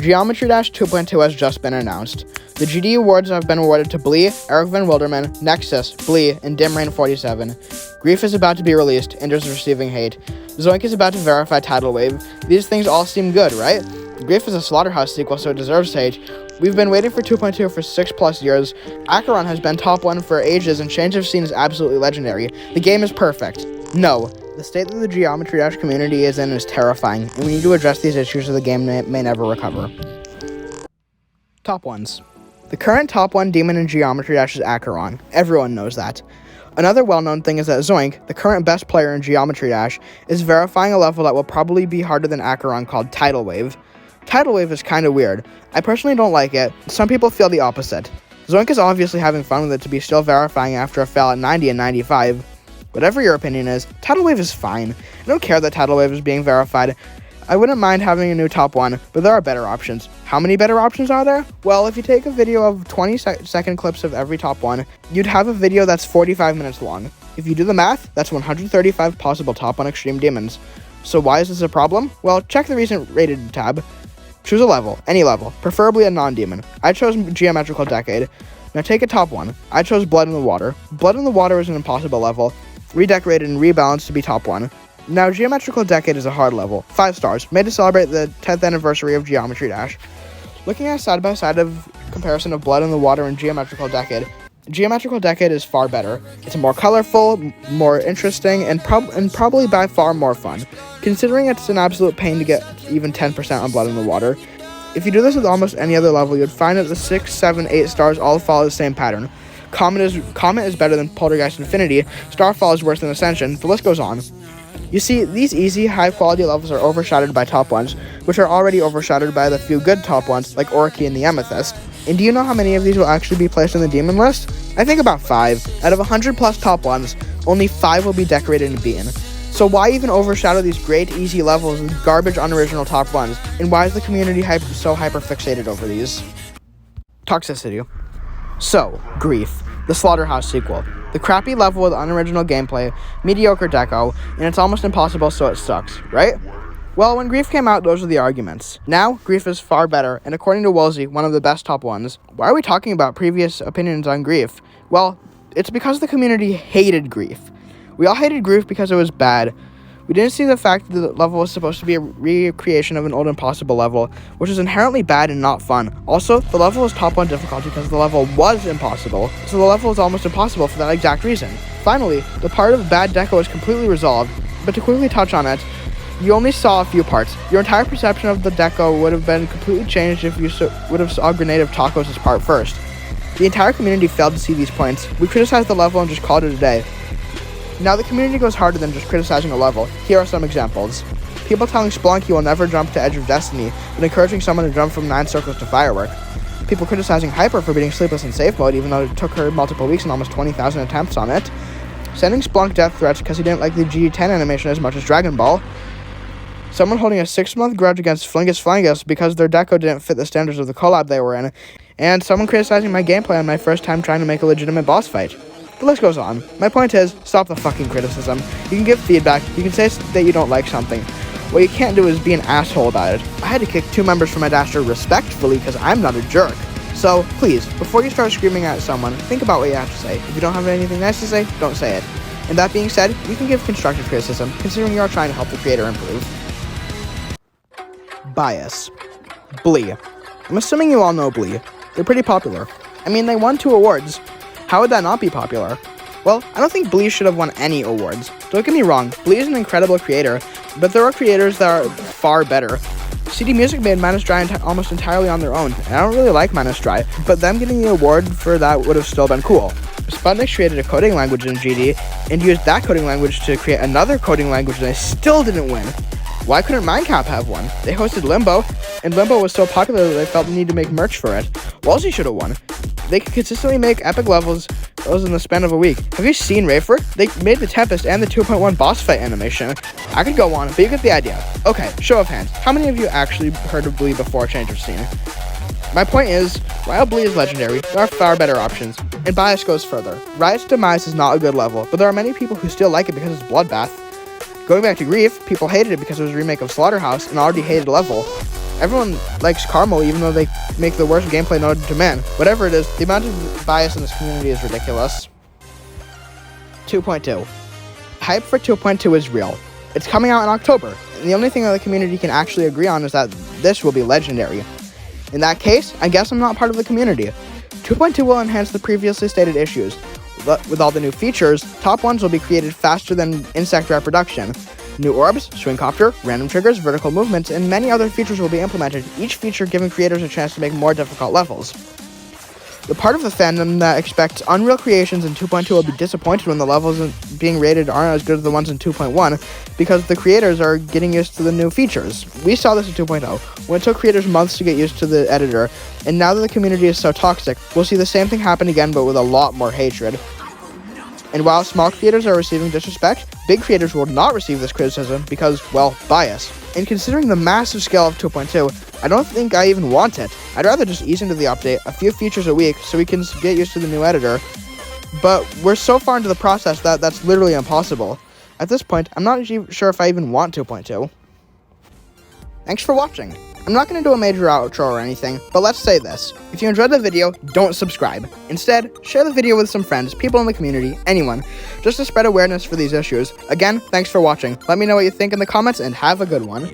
Geometry Dash 2.2 has just been announced. The GD Awards have been awarded to Blee, Eric Van Wilderman, Nexus, Blee, and DimRain47. Grief is about to be released and is receiving hate. Zoink is about to verify Tidal Wave. These things all seem good, right? Grief is a Slaughterhouse sequel, so it deserves hate. We've been waiting for 2.2 for 6+ years. Acheron has been top 1 for ages, and Change of Scene is absolutely legendary. The game is perfect. No. The state that the Geometry Dash community is in is terrifying, and we need to address these issues or the game may never recover. Top 1s. The current top 1 demon in Geometry Dash is Acheron. Everyone knows that. Another well-known thing is that Zoink, the current best player in Geometry Dash, is verifying a level that will probably be harder than Acheron called Tidal Wave. Tidal Wave is kinda weird. I personally don't like it. Some people feel the opposite. Zoink is obviously having fun with it to be still verifying after a fail at 90 and 95. Whatever your opinion is, Tidal Wave is fine. I don't care that Tidal Wave is being verified. I wouldn't mind having a new top 1, but there are better options. How many better options are there? Well, if you take a video of 20-second clips of every top 1, you'd have a video that's 45 minutes long. If you do the math, that's 135 possible top 1 extreme demons. So why is this a problem? Well, check the recent rated tab. Choose a level, any level, preferably a non-demon. I chose Geometrical Decade. Now take a top 1. I chose Blood in the Water. Blood in the Water is an impossible level, redecorated and rebalanced to be top 1. Now, Geometrical Decade is a hard level, 5 stars, made to celebrate the 10th anniversary of Geometry Dash. Looking at a side-by-side of comparison of Blood in the Water and Geometrical Decade is far better. It's more colorful, more interesting, and probably by far more fun, considering it's an absolute pain to get even 10% on Blood in the Water. If you do this with almost any other level, you'd find that the 6, 7, 8 stars all follow the same pattern. Comet is better than Poltergeist Infinity, Starfall is worse than Ascension, the list goes on. You see, these easy, high-quality levels are overshadowed by top 1s, which are already overshadowed by the few good top 1s, like Oriki and the Amethyst. And do you know how many of these will actually be placed on the demon list? I think about 5. Out of 100+ top 1s, only 5 will be decorated and beaten. So why even overshadow these great, easy levels with garbage, unoriginal top 1s? And why is the community so hyper-fixated over these? Toxicity. So, Grief, the Slaughterhouse sequel. The crappy level with unoriginal gameplay, mediocre deco, and it's almost impossible, so it sucks, right? Well, when Grief came out, those were the arguments. Now, Grief is far better, and according to Woolsey, one of the best top 1s. Why are we talking about previous opinions on Grief? Well, it's because the community hated Grief. We all hated Grief because it was bad. We didn't see the fact that the level was supposed to be a recreation of an old Impossible level, which is inherently bad and not fun. Also, the level is top 1 difficulty because the level was impossible, so the level is almost impossible for that exact reason. Finally, the part of bad deco is completely resolved, but to quickly touch on it, you only saw a few parts. Your entire perception of the deco would have been completely changed if you would have saw Grenade of Tacos' part first. The entire community failed to see these points. We criticized the level and just called it a day. Now the community goes harder than just criticizing a level. Here are some examples. People telling Splunk he will never jump to Edge of Destiny, but encouraging someone to jump from 9 circles to Firework. People criticizing Hyper for beating Sleepless in safe mode, even though it took her multiple weeks and almost 20,000 attempts on it. Sending Splunk death threats because he didn't like the G10 animation as much as Dragon Ball. Someone holding a 6-month grudge against Flingus because their deco didn't fit the standards of the collab they were in. And someone criticizing my gameplay on my first time trying to make a legitimate boss fight. The list goes on. My point is, stop the fucking criticism. You can give feedback, you can say that you don't like something. What you can't do is be an asshole about it. I had to kick 2 members from my Dasher respectfully because I'm not a jerk. So, please, before you start screaming at someone, think about what you have to say. If you don't have anything nice to say, don't say it. And that being said, you can give constructive criticism, considering you are trying to help the creator improve. Bias. Blee. I'm assuming you all know Blee. They're pretty popular. I mean, they won 2 awards. How would that not be popular? Well, I don't think Blee should have won any awards. Don't get me wrong, Blee is an incredible creator, but there are creators that are far better. CD Music made Minus Dry almost entirely on their own, and I don't really like Minus Dry, but them getting the award for that would have still been cool. Sputnik created a coding language in GD, and used that coding language to create another coding language, and they still didn't win. Why couldn't Mindcap have one? They hosted Limbo, and Limbo was so popular that they felt the need to make merch for it. Woolsey should have won. They could consistently make epic levels in the span of a week. Have you seen Rafer? They made the Tempest and the 2.1 boss fight animation. I could go on, but you get the idea. Okay, show of hands. How many of you actually heard of Blee before Change of Scene? My point is, while Blee is legendary, there are far better options, and Bias goes further. Riot's Demise is not a good level, but there are many people who still like it because it's Bloodbath. Going back to Grief, people hated it because it was a remake of Slaughterhouse, an already hated level. Everyone likes Carmel even though they make the worst gameplay known to man. Whatever it is, the amount of bias in this community is ridiculous. 2.2. Hype for 2.2 is real. It's coming out in October, and the only thing that the community can actually agree on is that this will be legendary. In that case, I guess I'm not part of the community. 2.2 will enhance the previously stated issues. With all the new features, top 1s will be created faster than insect reproduction. New orbs, swingcopter, random triggers, vertical movements, and many other features will be implemented, each feature giving creators a chance to make more difficult levels. The part of the fandom that expects Unreal creations in 2.2 will be disappointed when the levels being rated aren't as good as the ones in 2.1 because the creators are getting used to the new features. We saw this in 2.0, when it took creators months to get used to the editor, and now that the community is so toxic, we'll see the same thing happen again but with a lot more hatred. And while small creators are receiving disrespect, big creators will not receive this criticism because, well, bias. And considering the massive scale of 2.2, I don't think I even want it. I'd rather just ease into the update, a few features a week, so we can get used to the new editor. But we're so far into the process that that's literally impossible. At this point, I'm not sure if I even want 2.2. Thanks for watching. I'm not going to do a major outro or anything, but let's say this. If you enjoyed the video, don't subscribe. Instead, share the video with some friends, people in the community, anyone, just to spread awareness for these issues. Again, thanks for watching. Let me know what you think in the comments, and have a good one.